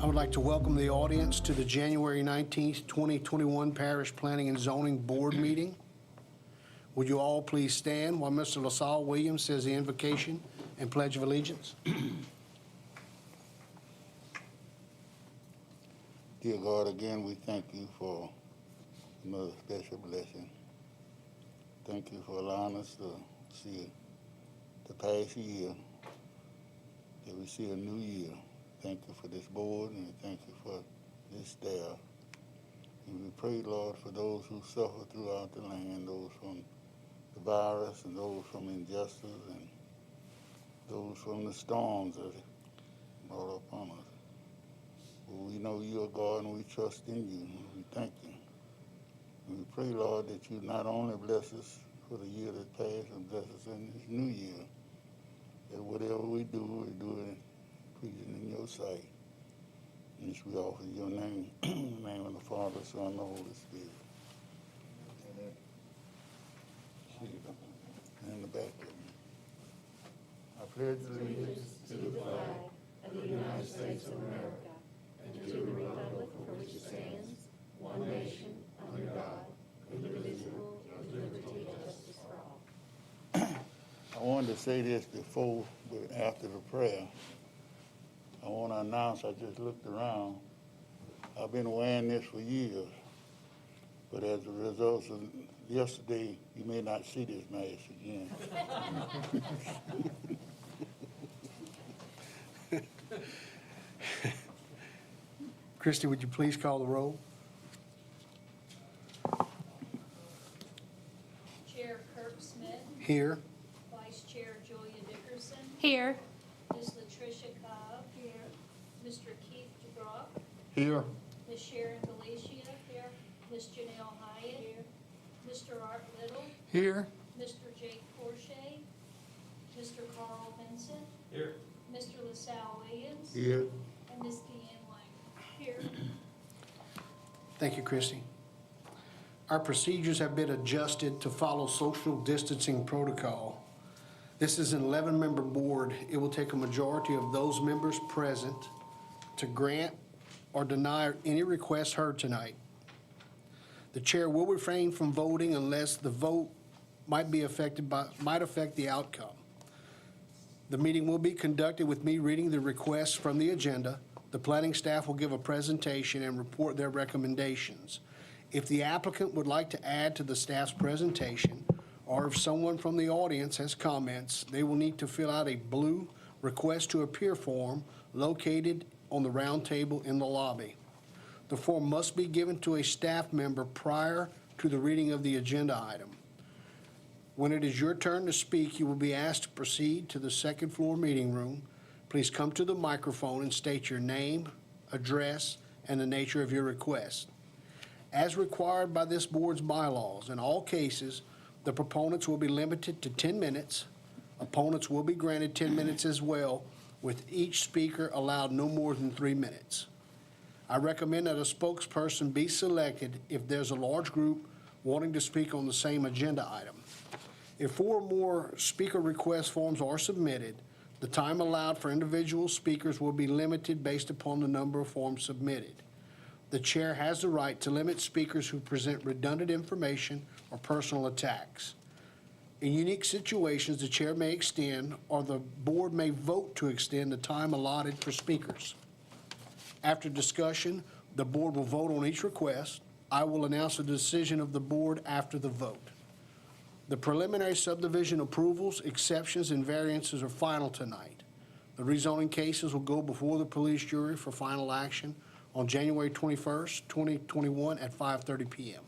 I would like to welcome the audience to the January 19th, 2021 Parish Planning and Zoning Board meeting. Would you all please stand while Mr. LaSalle Williams says the invocation and pledge of allegiance? Dear God, again, we thank you for another special blessing. Thank you for allowing us to see the past year, that we see a new year. Thank you for this board, and thank you for this staff. And we pray, Lord, for those who suffer throughout the land, those from the virus and those from injustice and those from the storms that are brought upon us. Well, we know you are God, and we trust in you, and we thank you. And we pray, Lord, that you not only bless us for the year that passed and bless us in this new year, that whatever we do it pleasing in your sight. And this we offer your name, in the name of the Father, Son, and the Holy Spirit. And in the back of me. I pledge allegiance to the flag of the United States of America and to the republic for which it stands, one nation, under God, indivisible, with liberty and justice for all. I wanted to say this before, but after the prayer. I want to announce, I just looked around. I've been wearing this for years, but as a result of yesterday, you may not see this mask again. Christy, would you please call the roll? Chair Kirk Smith. Here. Vice Chair Julia Dickerson. Here. Ms. Latricia Cobb. Here. Mr. Keith DeGroff. Here. Ms. Sharon Galicia. Here. Ms. Janelle Hyatt. Here. Mr. Art Little. Here. Mr. Jake Forshey. Mr. Carl Vincent. Here. Mr. LaSalle Williams. Here. And Ms. Deanne Lang. Here. Thank you, Christy. Our procedures have been adjusted to follow social distancing protocol. This is an 11-member board. It will take a majority of those members present to grant or deny any requests heard tonight. The chair will refrain from voting unless the vote might affect the outcome. The meeting will be conducted with me reading the requests from the agenda, The planning staff will give a presentation and report their recommendations. If the applicant would like to add to the staff's presentation, or if someone from the audience has comments, they will need to fill out a blue Request to Appear form located on the round table in the lobby. The form must be given to a staff member prior to the reading of the agenda item. When it is your turn to speak, you will be asked to proceed to the second floor meeting room. Please come to the microphone and state your name, address, and the nature of your request. As required by this board's bylaws, in all cases, the proponents will be limited to 10 minutes. Opponents will be granted 10 minutes as well, with each speaker allowed no more than 3 minutes. I recommend that a spokesperson be selected if there's a large group wanting to speak on the same agenda item. If 4 or more speaker request forms are submitted, the time allowed for individual speakers will be limited based upon the number of forms submitted. The chair has the right to limit speakers who present redundant information or personal attacks. In unique situations, the chair may extend or the board may vote to extend the time allotted for speakers. After discussion, the board will vote on each request. I will announce the decision of the board after the vote. The preliminary subdivision approvals, exceptions, and variances are final tonight. The rezoning cases will go before the police jury for final action on January 21st, 2021 at 5:30 p.m.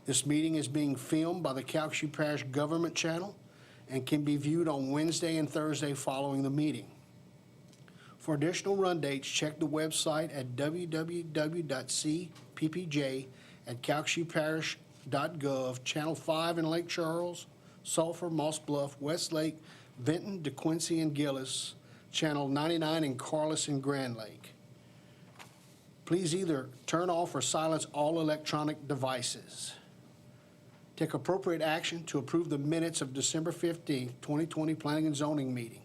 This meeting is being filmed by the Calcasieu Parish Government Channel and can be viewed on Wednesday and Thursday following the meeting. For additional run dates, check the website at www.cppj@calcasieuParish.gov, Channel 5 in Lake Charles, Sulphur, Moss Bluff, Westlake, Vinton, DeQuincy, and Gillis, Channel 99 in Carlos and Grand Lake. Please either turn off or silence all electronic devices. Take appropriate action to approve the minutes of December 15th, 2020 Planning and Zoning meeting.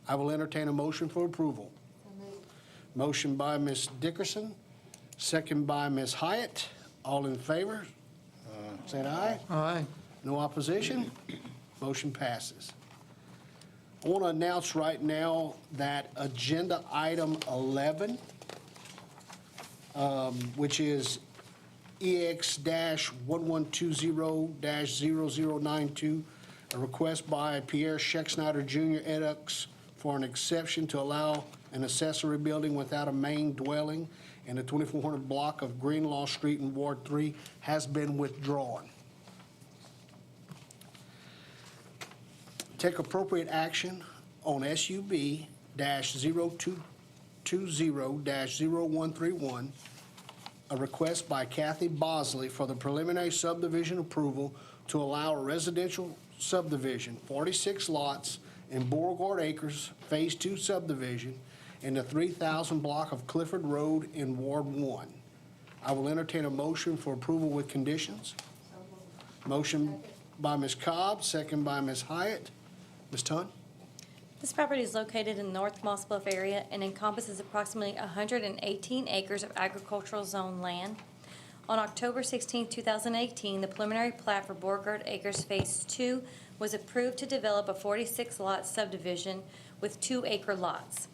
I will entertain a motion for approval. Motion by Ms. Dickerson, second by Ms. Hyatt. All in favor? Say aye. Aye. No opposition? Motion passes. I want to announce right now that agenda item 11, which is EX-1120-0092, a request by Pierre Scheck-Snyder Jr. Edux for an exception to allow an accessory building without a main dwelling in the 2400 block of Greenlaw Street in Ward 3 has been withdrawn. Take appropriate action on SUB-0220-0131, a request by Kathy Bosley for the preliminary subdivision approval to allow a residential subdivision, 46 lots in Beauregard Acres, Phase 2 subdivision, in the 3000 block of Clifford Road in Ward 1. I will entertain a motion for approval with conditions. Motion by Ms. Cobb, second by Ms. Hyatt. Ms. Tunn? This property is located in the North Moss Bluff area and encompasses approximately 118 acres of agricultural zone land. On October 16, 2018, the preliminary plat for Beauregard Acres Phase 2 was approved to develop a 46-lot subdivision with 2-acre lots.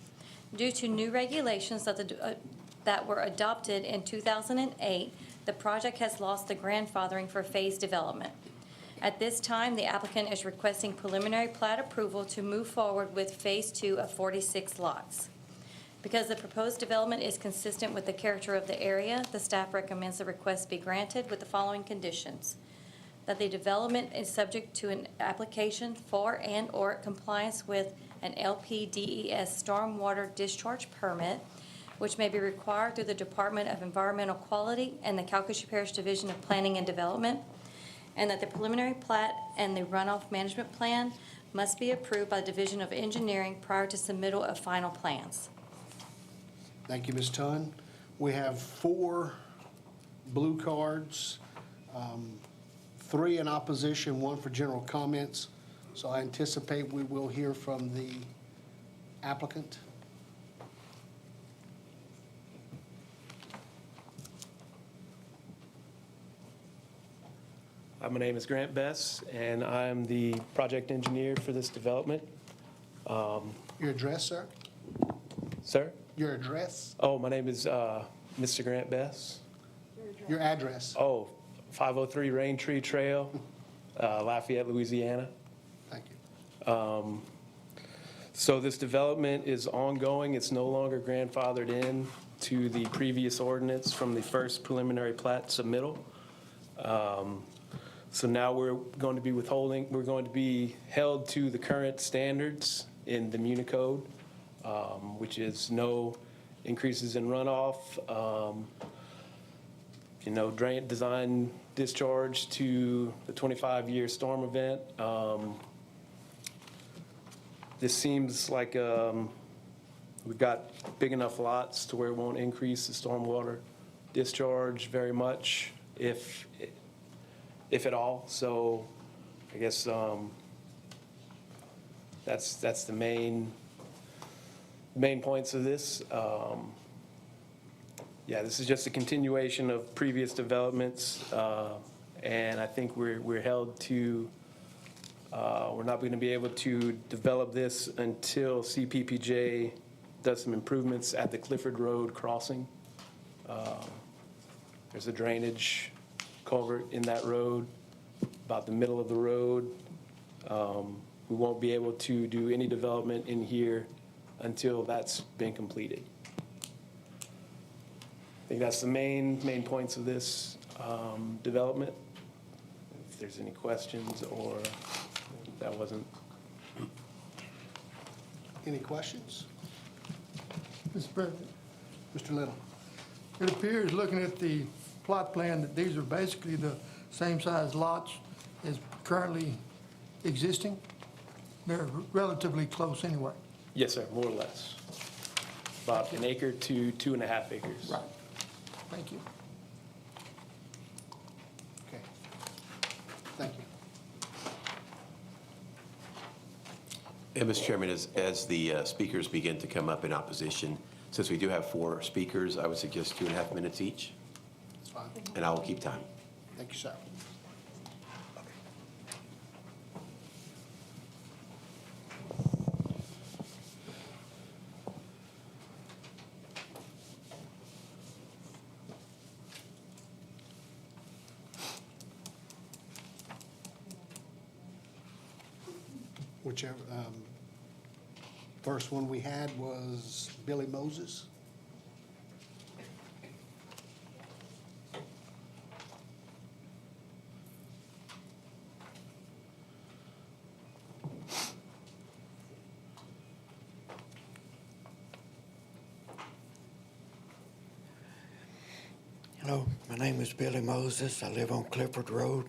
Due to new regulations that were adopted in 2008, the project has lost the grandfathering for phase development. At this time, the applicant is requesting preliminary plat approval to move forward with Phase 2 of 46 lots. Because the proposed development is consistent with the character of the area, the staff recommends the request be granted with the following conditions: that the development is subject to an application for and/or compliance with an LPDES stormwater discharge permit, which may be required through the Department of Environmental Quality and the Calcasieu Parish Division of Planning and Development, and that the preliminary plat and the runoff management plan must be approved by the Division of Engineering prior to submittal of final plans. Thank you, Ms. Tunn. We have 4 blue cards, 3 in opposition, 1 for general comments. So I anticipate we will hear from the applicant. My name is Grant Bess, and I'm the project engineer for this development. Your address, sir? Sir, Your address? Oh, my name is Mr. Grant Bess. Your address? Oh, 503 Rain Tree Trail, Lafayette, Louisiana. Thank you. So this development is ongoing. It's no longer grandfathered in to the previous ordinance from the first preliminary plat submittal. So now we're going to be held to the current standards in the Muni Code, which is no increases in runoff, drain design discharge to the 25-year storm event. This seems like we've got big enough lots to where it won't increase the stormwater discharge very much, if at all. So I guess that's the main points of this. Yeah, this is just a continuation of previous developments, and I think we're held to. We're not going to be able to develop this until CPPJ does some improvements at the Clifford Road crossing. There's a drainage culvert in that road, about the middle of the road. We won't be able to do any development in here until that's been completed. I think that's the main points of this development. If there's any questions or that wasn't. Any questions? Mr. President, Mr. Little? it appears, looking at the plot plan, that these are basically the same size lots as currently existing. They're relatively close anyway. Yes, sir, more or less. About an acre to 2.5 acres. Right. Thank you. Okay. Thank you. And Mr. Chairman, as the speakers begin to come up in opposition, since we do have 4 speakers, I would suggest 2.5 minutes each, That's fine. and I will keep time. Thank you, sir. Whichever, first one we had was Billy Moses. Hello, my name is Billy Moses. I live on Clifford Road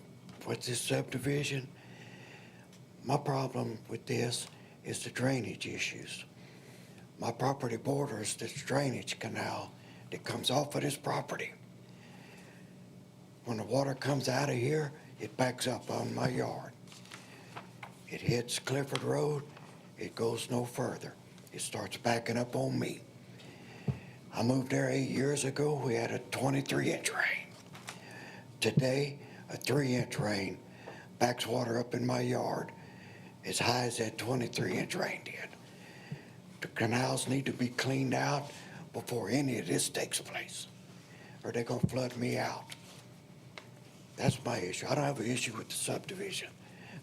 with this subdivision. My problem with this is the drainage issues. My property borders this drainage canal that comes off of this property. When the water comes out of here, it backs up on my yard. It hits Clifford Road, it goes no further. It starts backing up on me. I moved there 8 years ago. We had a 23-inch rain. Today, a 3-inch rain backs water up in my yard as high as that 23-inch rain did. The canals need to be cleaned out before any of this takes place, or they're gonna flood me out. That's my issue. I don't have an issue with the subdivision.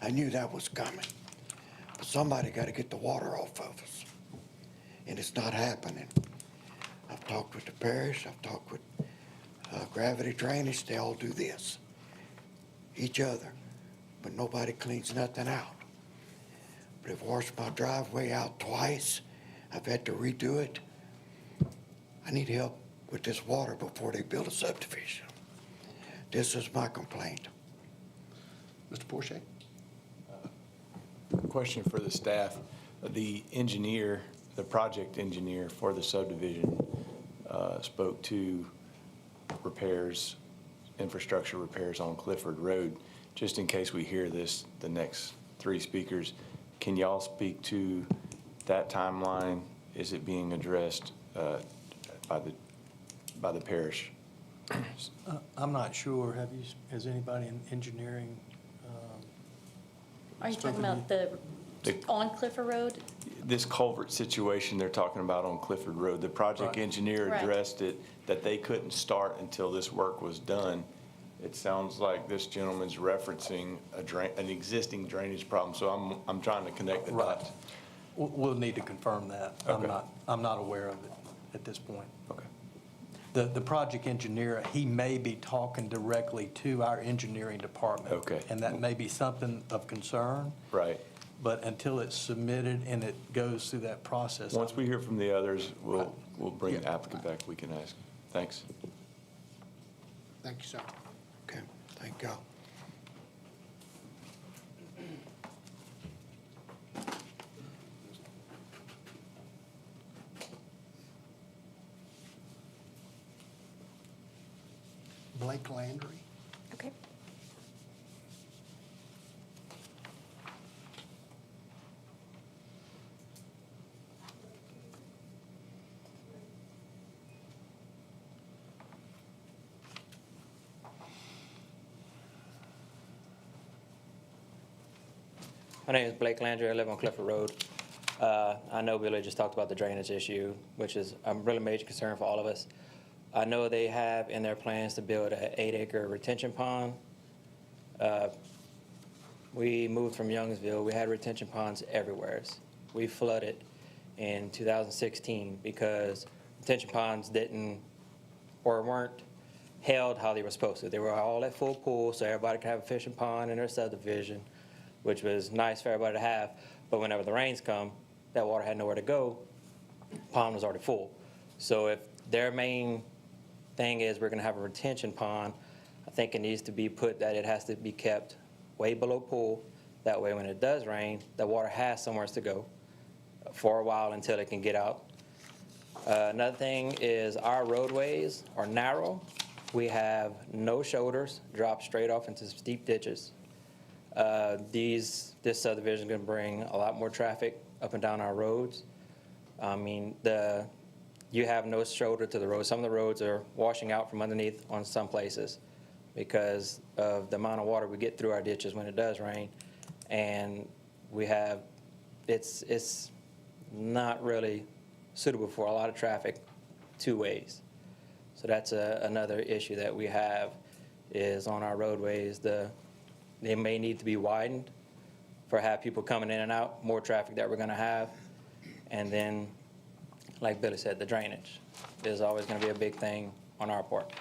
I knew that was coming. But somebody gotta get the water off of us, and it's not happening. I've talked with the parish, I've talked with gravity drainage, they all do this, each other, but nobody cleans nothing out. But I've washed my driveway out twice, I've had to redo it. I need help with this water before they build a subdivision. This is my complaint. Mr. Porsche? Question for the staff. The engineer, the project engineer for the subdivision spoke to repairs, infrastructure repairs on Clifford Road. Just in case we hear this, the next 3 speakers, can y'all speak to that timeline? Is it being addressed by the parish? I'm not sure. Has anybody in engineering? Are you talking about on Clifford Road? this culvert situation they're talking about on Clifford Road, the project Right. engineer Right. addressed it, that they couldn't start until this work was done. It sounds like this gentleman's referencing an existing drainage problem, so I'm trying to connect the Right. dots. We'll need to confirm that. Okay. I'm not aware of it at this point. Okay. The project engineer, he may be talking directly to our engineering department. Okay. And that may be something of concern, Right. but until it's submitted and it goes through that process. Once we hear from the others, we'll bring the Yeah. applicant back, we can ask. Thanks. Thank you, sir. Okay, thank y'all. Blake Landry. Okay. My name is Blake Landry. I live on Clifford Road. I know Billy just talked about the drainage issue, which is a really major concern for all of us. I know they have in their plans to build an 8-acre retention pond. We moved from Youngsville. We had retention ponds everywhere. We flooded in 2016 because retention ponds didn't or weren't held how they were supposed to. They were all at full pool, so everybody could have a fishing pond in their subdivision, which was nice for everybody to have. But whenever the rains come, that water had nowhere to go. Pond was already full. So if their main thing is we're going to have a retention pond, I think it needs to be put that it has to be kept way below pool. That way when it does rain, the water has somewhere to go for a while until it can get out. Another thing is our roadways are narrow. We have no shoulders, drop straight off into steep ditches. This subdivision is going to bring a lot more traffic up and down our roads. I mean, you have no shoulder to the road. Some of the roads are washing out from underneath on some places because of the amount of water we get through our ditches when it does rain. And it's not really suitable for a lot of traffic two ways. So that's another issue that we have is on our roadways. They may need to be widened for have people coming in and out, more traffic that we're going to have. And then, like Billy said, the drainage is always going to be a big thing on our part.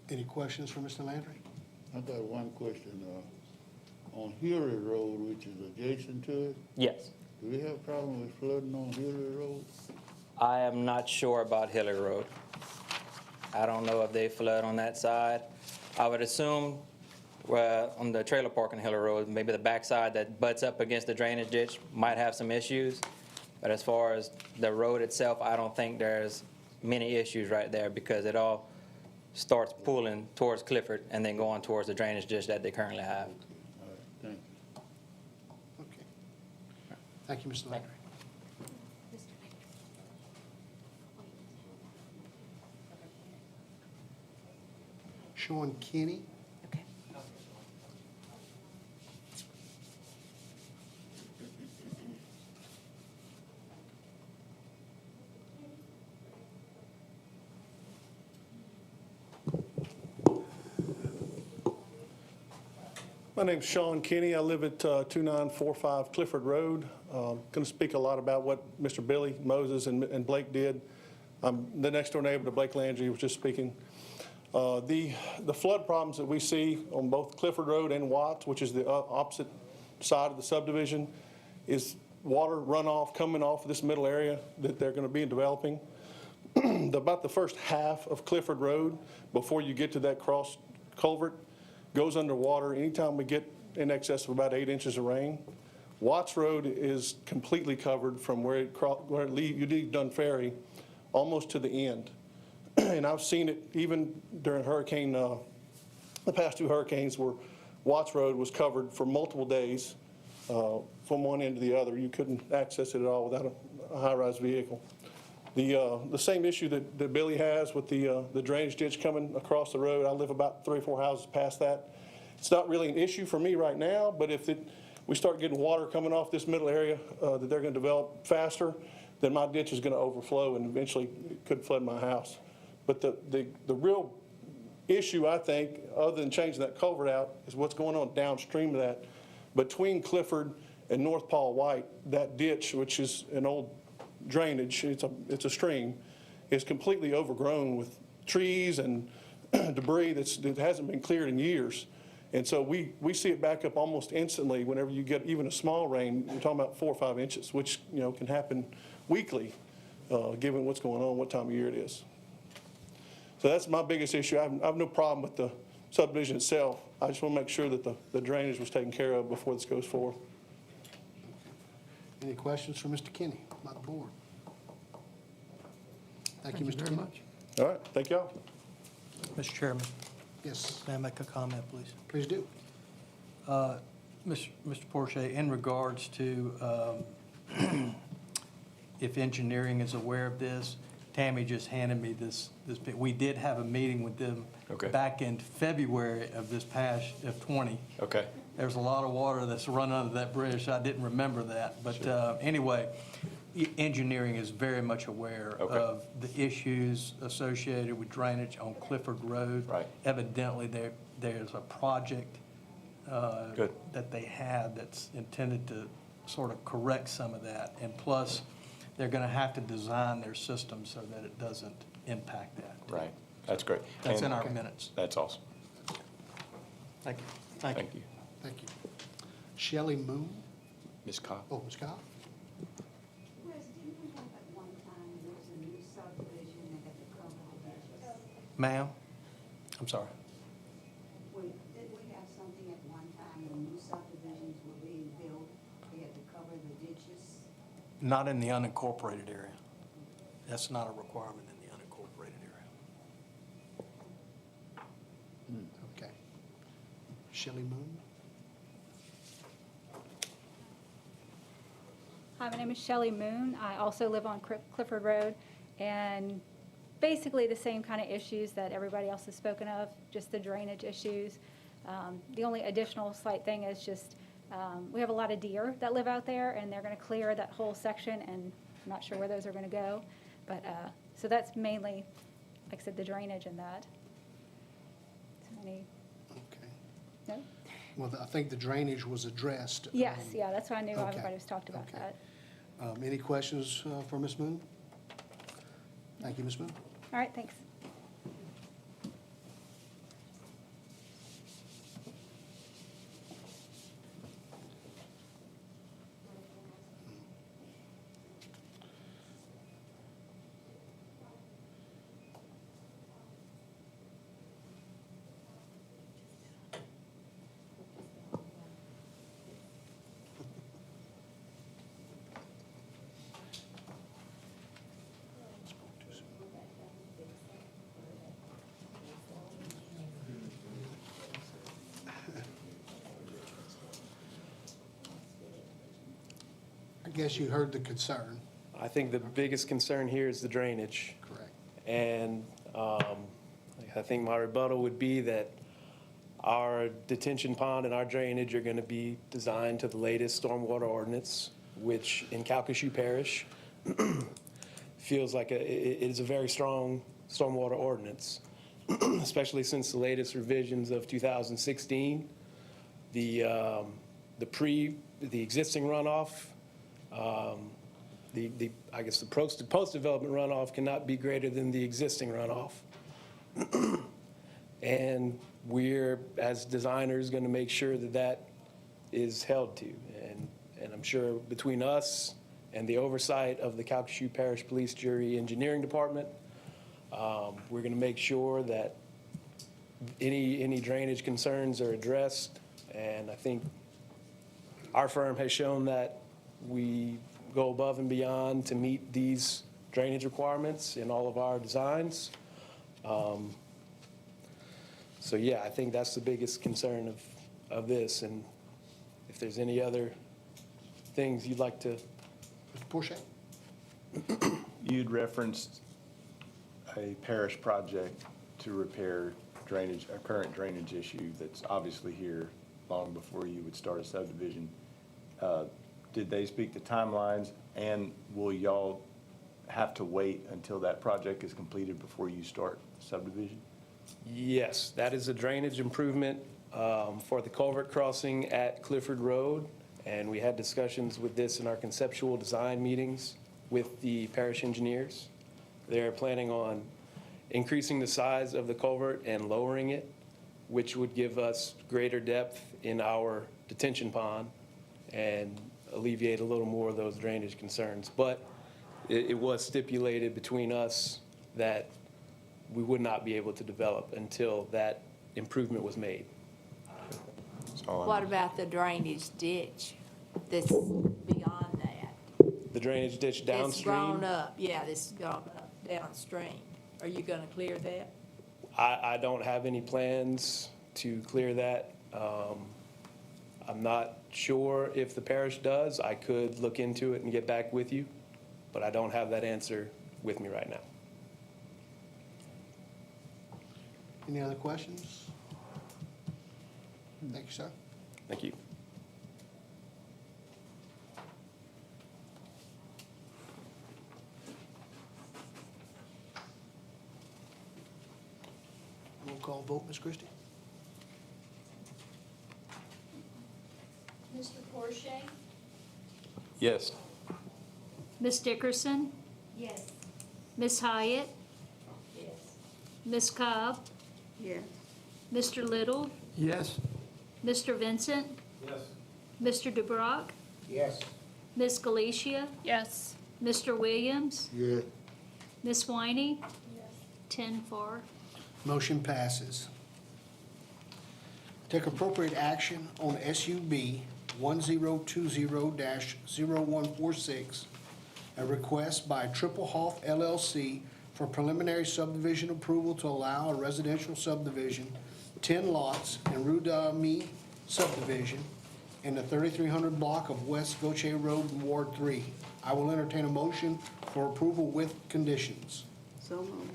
Any questions for Mr. Landry? I got one question. On Hillary Road, which is adjacent to it, Yes. do we have a problem with flooding on Hillary Road? I am not sure about Hillary Road. I don't know if they flood on that side. I would assume on the trailer park on Hillary Road, maybe the backside that butts up against the drainage ditch might have some issues. But as far as the road itself, I don't think there's many issues right there because it all starts pulling towards Clifford and then going towards the drainage ditch that they currently have. All right, thank you. Okay. Thank you, Mr. Landry. Sean Kinney. Okay. My name's Sean Kinney. I live at 2945 Clifford Road. Going to speak a lot about what Mr. Billy Moses and Blake did. I'm the next door neighbor to Blake Landry was just speaking. The flood problems that we see on both Clifford Road and Watts, which is the opposite side of the subdivision, is water runoff coming off of this middle area that they're going to be developing. About the first half of Clifford Road, before you get to that cross culvert, goes underwater anytime we get in excess of about 8 inches of rain. Watts Road is completely covered from where you leave Dunn Ferry almost to the end. And I've seen it even during the past 2 hurricanes where Watts Road was covered for multiple days from one end to the other. You couldn't access it at all without a high-rise vehicle. The same issue that Billy has with the drainage ditch coming across the road, I live about 3 or 4 houses past that. It's not really an issue for me right now, but if it we start getting water coming off this middle area that they're going to develop faster, then my ditch is going to overflow and eventually it could flood my house. But the real issue, I think, other than changing that culvert out, is what's going on downstream of that. Between Clifford and North Paul White, that ditch, which is an old drainage, it's a stream, is completely overgrown with trees and debris that hasn't been cleared in years. And so we see it back up almost instantly whenever you get even a small rain. You're talking about 4 or 5 inches, which, you know, can happen weekly, given what's going on, what time of year it is. So that's my biggest issue. I have no problem with the subdivision itself. I just want to make sure that the drainage was taken care of before this goes forward. Any questions for Mr. Kinney by the board? Thank you, Mr. very Kinney. much. All right, thank y'all. Mr. Chairman, Yes, may I make a comment, please? please do. Mr. Porsche, in regards to if engineering is aware of this, Tammy just handed me this. We did have a meeting with them Okay. back in February of this past, of 20. Okay. There's a lot of water that's run under that bridge, so I didn't remember that. But anyway, engineering is very much aware Okay. of the issues associated with drainage on Clifford Road. Right. Evidently, there's a project Good. that they have that's intended to sort of correct some of that. And plus, they're going to have to design their system so that it doesn't impact that. Right. That's great. That's in And our minutes. That's awesome. Thank you. Thank you. Thank you. Thank you. Shelley Moon? Ms. Cobb? Oh, Ms. Cobb? Wes, didn't we have at one time, there was a new subdivision that had to cover the ditches? Ma'am? I'm sorry. Didn't we have something at one time when new subdivisions were being built, they had to cover the ditches? Not in the unincorporated area. That's not a requirement in the unincorporated area. Okay. Shelley Moon? Hi, my name is Shelley Moon. I also live on Clifford Road, and basically the same kind of issues that everybody else has spoken of, just the drainage issues. The only additional slight thing is just, we have a lot of deer that live out there, and they're going to clear that whole section, and I'm not sure where those are going to go. But, so that's mainly, like I said, the drainage and that. So any, Okay. no? Well, I think the drainage was addressed. Yes, yeah, that's why I knew okay, everybody was talked about okay. that. Any questions for Ms. Moon? Thank you, Ms. Moon. All right, thanks. I guess you heard the concern. I think the biggest concern here is the drainage. Correct. And I think my rebuttal would be that our detention pond and our drainage are going to be designed to the latest stormwater ordinance, which in Calcasieu Parish feels like it is a very strong stormwater ordinance, especially since the latest revisions of 2016. The existing runoff, I guess the post-development runoff cannot be greater than the existing runoff. And we're, as designers, going to make sure that that is held to. And I'm sure between us and the oversight of the Calcasieu Parish Police Jury Engineering Department, we're going to make sure that any drainage concerns are addressed. And I think our firm has shown that we go above and beyond to meet these drainage requirements in all of our designs. So yeah, I think that's the biggest concern of this. And if there's any other things you'd like to. Mr. Porsche? You'd referenced a parish project to repair drainage, a current drainage issue that's obviously here long before you would start a subdivision. Did they speak to timelines, and will y'all have to wait until that project is completed before you start the subdivision? Yes, that is a drainage improvement for the culvert crossing at Clifford Road, and we had discussions with this in our conceptual design meetings with the parish engineers. They're planning on increasing the size of the culvert and lowering it, which would give us greater depth in our detention pond and alleviate a little more of those drainage concerns. But it was stipulated between us that we would not be able to develop until that improvement was made. What about the drainage ditch that's beyond that? The drainage ditch It's downstream, grown up, yeah, this has gone up downstream. Are you gonna clear that? I don't have any plans to clear that. I'm not sure if the parish does. I could look into it and get back with you, but I don't have that answer with me right now. Any other questions? Thank you, sir. Thank you. Roll call vote, Ms. Christie? Mr. Porsche? Yes. Ms. Dickerson? Yes. Ms. Hyatt? Yes. Ms. Cobb? Yes. Mr. Little? Yes. Mr. Vincent? Yes. Mr. DeBrock? Yes. Ms. Galicia? Yes. Mr. Williams? Yes. Ms. Winey? 10 for. Motion passes. Take appropriate action on SUB 1020-0146, a request by Triple Hoff LLC for preliminary subdivision approval to allow a residential subdivision, 10 lots in Rue d'Ami subdivision in the 3300 block of West Gautier Road in Ward 3. I will entertain a motion for approval with conditions. So moved.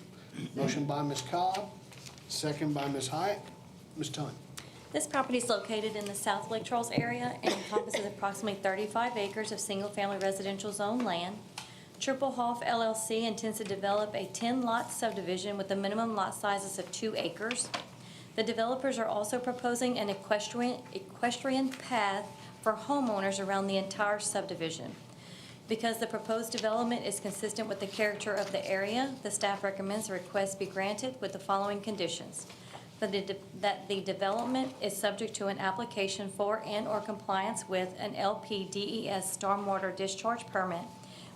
Motion by Ms. Cobb, second by Ms. Hyatt. Ms. Tunn. This property is located in the South Lake Charles area and encompasses approximately 35 acres of single-family residential zone land. Triple Hoff LLC intends to develop a 10-lot subdivision with a minimum lot sizes of 2 acres. The developers are also proposing an equestrian path for homeowners around the entire subdivision. Because the proposed development is consistent with the character of the area, the staff recommends the request be granted with the following conditions. That the development is subject to an application for and/or compliance with an LPDES stormwater discharge permit,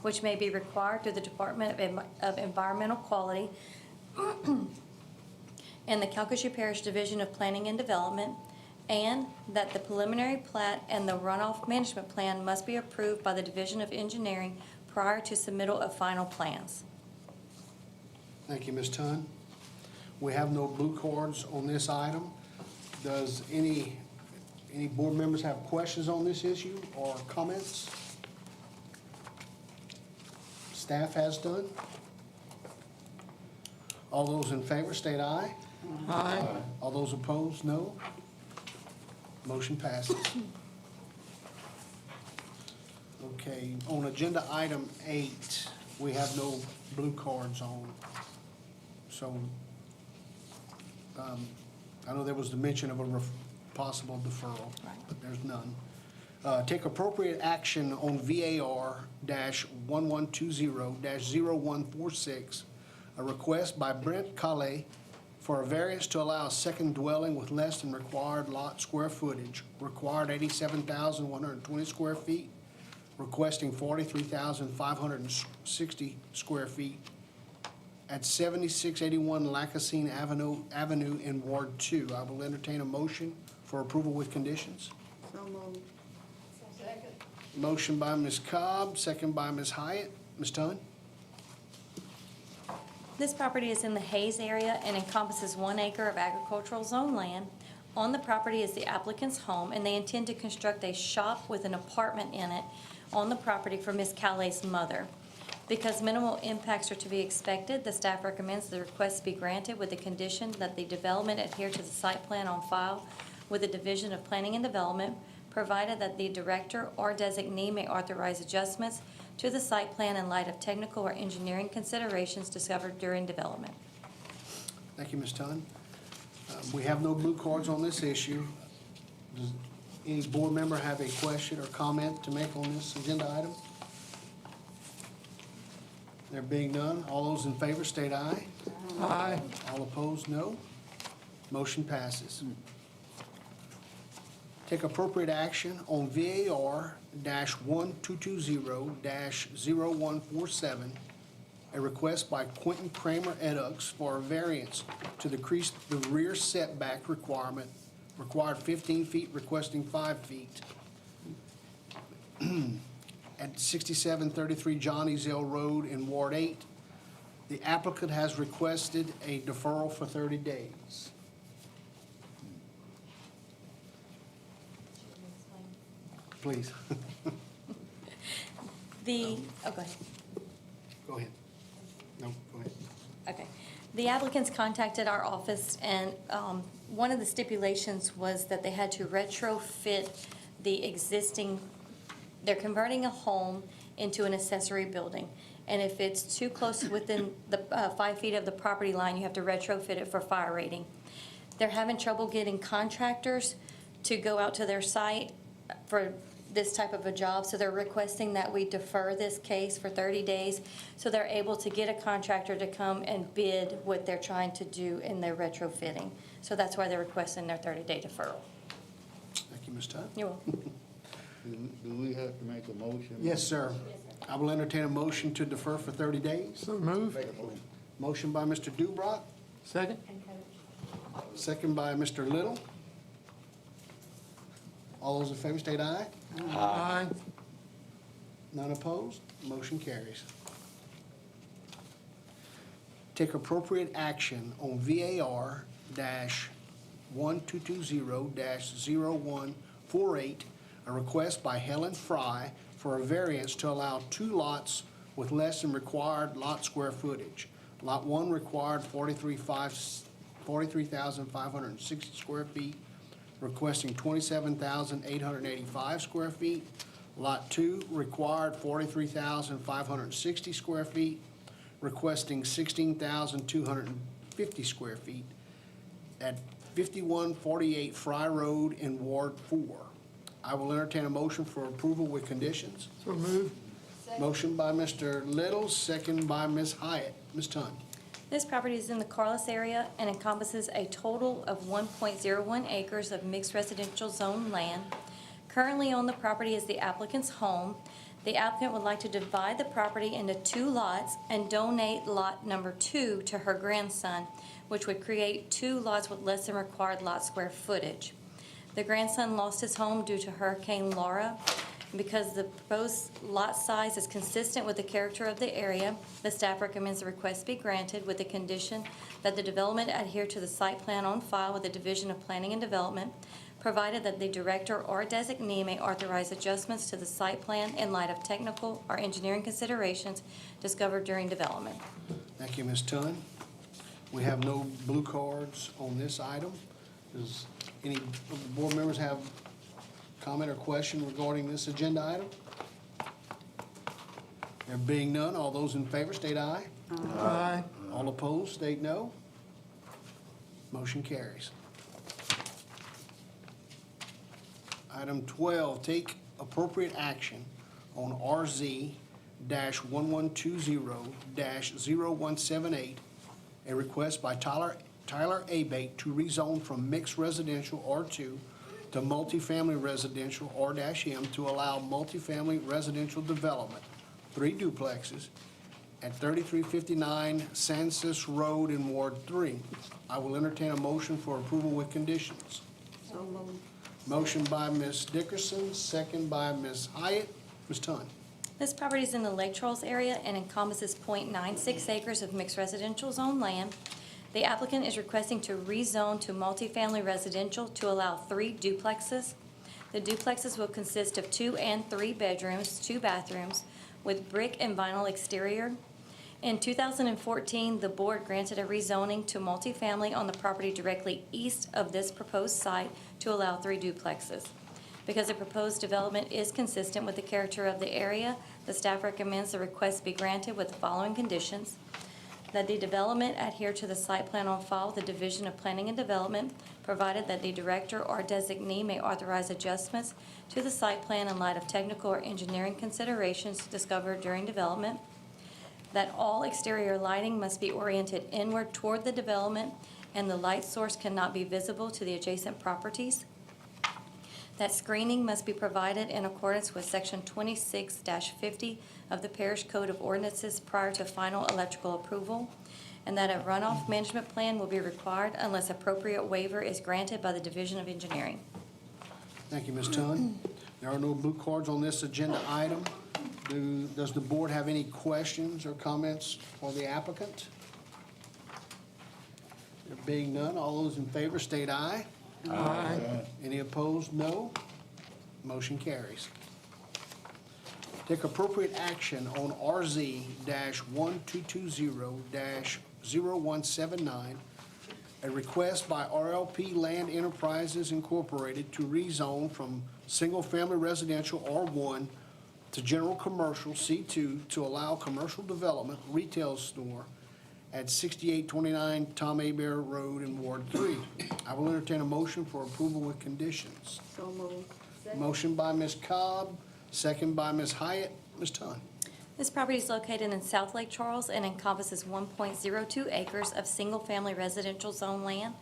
which may be required through the Department of Environmental Quality and the Calcasieu Parish Division of Planning and Development, and that the preliminary plat and the runoff management plan must be approved by the Division of Engineering prior to submittal of final plans. Thank you, Ms. Tunn. We have no blue cards on this item. Does any board members have questions on this issue or comments? Staff has done. All those in favor state aye. Aye. All those opposed, no. Motion passes. Okay, on agenda item 8, we have no blue cards on. So, I know there was the mention of a possible deferral, but there's none. Take appropriate action on VAR-1120-0146, a request by Brent Calais for a variance to allow a second dwelling with less than required lot square footage, required 87,120 square feet, requesting 43,560 square feet at 7681 Lacassine Avenue in Ward 2. I will entertain a motion for approval with conditions. So moved. Second. Motion by Ms. Cobb, second by Ms. Hyatt. Ms. Tunn? This property is in the Hayes area and encompasses 1 acre of agricultural zone land. On the property is the applicant's home, and they intend to construct a shop with an apartment in it on the property for Ms. Callais' mother. Because minimal impacts are to be expected, the staff recommends the request be granted with the condition that the development adhere to the site plan on file with the Division of Planning and Development, provided that the director or designee may authorize adjustments to the site plan in light of technical or engineering considerations discovered during development. Thank you, Ms. Tunn. We have no blue cards on this issue. Does any board member have a question or comment to make on this agenda item? There being none, all those in favor state aye. Aye. All opposed, no. Motion passes. Take appropriate action on VAR-1220-0147, a request by Quentin Kramer Edux for a variance to decrease the rear setback requirement, required 15 feet, requesting 5 feet. At 6733 John Ezell Road in Ward 8, the applicant has requested a deferral for 30 days. Please, The, oh, go ahead. go ahead. No, go ahead. Okay. The applicants contacted our office, and one of the stipulations was that they had to retrofit the existing, they're converting a home into an accessory building. And if it's too close within the 5 feet of the property line, you have to retrofit it for fire rating. They're having trouble getting contractors to go out to their site for this type of a job, so they're requesting that we defer this case for 30 days so they're able to get a contractor to come and bid what they're trying to do in their retrofitting. So that's why they're requesting their 30-day deferral. Thank you, Ms. Todd. You're welcome. Do we have to make a motion? Yes, sir. I will entertain a motion to defer for 30 days. So move. Motion by Mr. Dubrock, Second? second by Mr. Little. All those in favor state aye. Aye. None opposed, motion carries. Take appropriate action on VAR-1220-0148, a request by Helen Fry for a variance to allow 2 lots with less than required lot square footage. Lot 1 required 43,560 square feet, requesting 27,885 square feet. Lot 2 required 43,560 square feet, requesting 16,250 square feet at 5148 Fry Road in Ward 4. I will entertain a motion for approval with conditions. So move. Motion by Mr. Little, second by Ms. Hyatt. Ms. Tunn. This property is in the Carlos area and encompasses a total of 1.01 acres of mixed residential zone land. Currently on the property is the applicant's home. The applicant would like to divide the property into 2 lots and donate lot number 2 to her grandson, which would create 2 lots with less than required lot square footage. The grandson lost his home due to Hurricane Laura. Because the proposed lot size is consistent with the character of the area, the staff recommends the request be granted with the condition that the development adhere to the site plan on file with the Division of Planning and Development, provided that the director or designee may authorize adjustments to the site plan in light of technical or engineering considerations discovered during development. Thank you, Ms. Tunn. We have no blue cards on this item. Does any of the board members have comment or question regarding this agenda item? There being none, all those in favor state aye. Aye. All opposed state no. Motion carries. Item 12, take appropriate action on RZ-1120-0178, a request by Tyler Abate to rezone from mixed residential R2 to multifamily residential R-M to allow multifamily residential development, 3 duplexes, at 3359 Sansas Road in Ward 3. I will entertain a motion for approval with conditions. So moved. Motion by Ms. Dickerson, second by Ms. Hyatt. Ms. Tunn. This property is in the Lake Charles area and encompasses .96 acres of mixed residential zone land. The applicant is requesting to rezone to multifamily residential to allow 3 duplexes. The duplexes will consist of 2 and 3 bedrooms, 2 bathrooms, with brick and vinyl exterior. In 2014, the board granted a rezoning to multifamily on the property directly east of this proposed site to allow 3 duplexes. Because the proposed development is consistent with the character of the area, the staff recommends the request be granted with the following conditions: that the development adhere to the site plan on file with the Division of Planning and Development, provided that the director or designee may authorize adjustments to the site plan in light of technical or engineering considerations discovered during development, that all exterior lighting must be oriented inward toward the development and the light source cannot be visible to the adjacent properties, that screening must be provided in accordance with Section 26-50 of the Parish Code of Ordinances prior to final electrical approval, and that a runoff management plan will be required unless appropriate waiver is granted by the Division of Engineering. Thank you, Ms. Tunn. There are no blue cards on this agenda item. Does the board have any questions or comments for the applicant? There being none, all those in favor state aye. Aye. Any opposed, no. Motion carries. Take appropriate action on RZ-1220-0179, a request by RLP Land Enterprises Incorporated to rezone from single-family residential R1 to general commercial C2 to allow commercial development retail store at 6829 Tom Abear Road in Ward 3. I will entertain a motion for approval with conditions. So moved. Motion by Ms. Cobb, second by Ms. Hyatt. Ms. Tunn. This property is located in South Lake Charles and encompasses 1.02 acres of single-family residential zone land.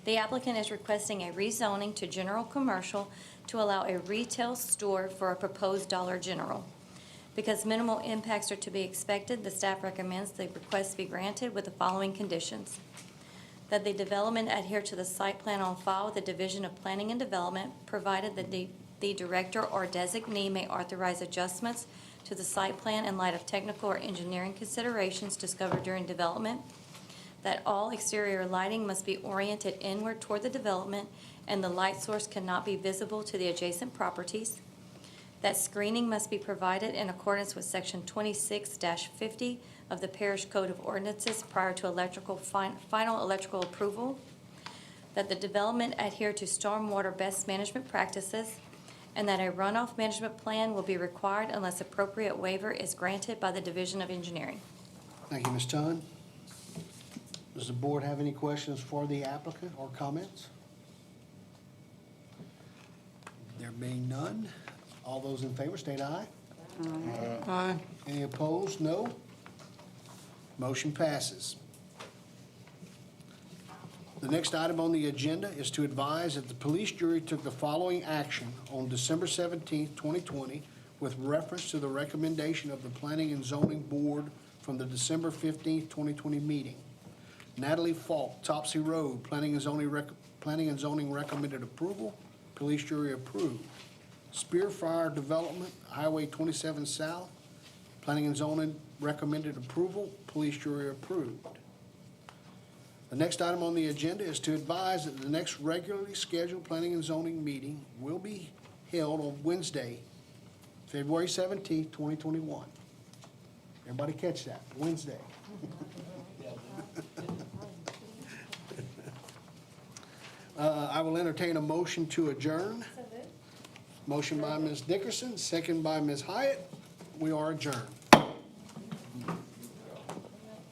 The applicant is requesting a rezoning to general commercial to allow a retail store for a proposed Dollar General. Because minimal impacts are to be expected, the staff recommends the request be granted with the following conditions: that the development adhere to the site plan on file with the Division of Planning and Development, provided that the director or designee may authorize adjustments to the site plan in light of technical or engineering considerations discovered during development, that all exterior lighting must be oriented inward toward the development and the light source cannot be visible to the adjacent properties, that screening must be provided in accordance with Section 26-50 of the Parish Code of Ordinances prior to final electrical approval, that the development adhere to stormwater best management practices, and that a runoff management plan will be required unless appropriate waiver is granted by the Division of Engineering. Thank you, Ms. Tunn. Does the board have any questions for the applicant or comments? There being none, all those in favor state aye. Aye. Any opposed? No. Motion passes. The next item on the agenda is to advise that the police jury took the following action on December 17, 2020, with reference to the recommendation of the Planning and Zoning Board from the December 15, 2020 meeting. Natalie Falk, Topsy Road, Planning and Zoning recommended approval. Police jury approved. Spear Fire Development, Highway 27 South, Planning and Zoning recommended approval. Police jury approved. The next item on the agenda is to advise that the next regularly scheduled Planning and Zoning meeting will be held on Wednesday, February 17, 2021. Everybody catch that? Wednesday. I will entertain a motion to adjourn. Motion by Ms. Dickerson, second by Ms. Hyatt. We are adjourned.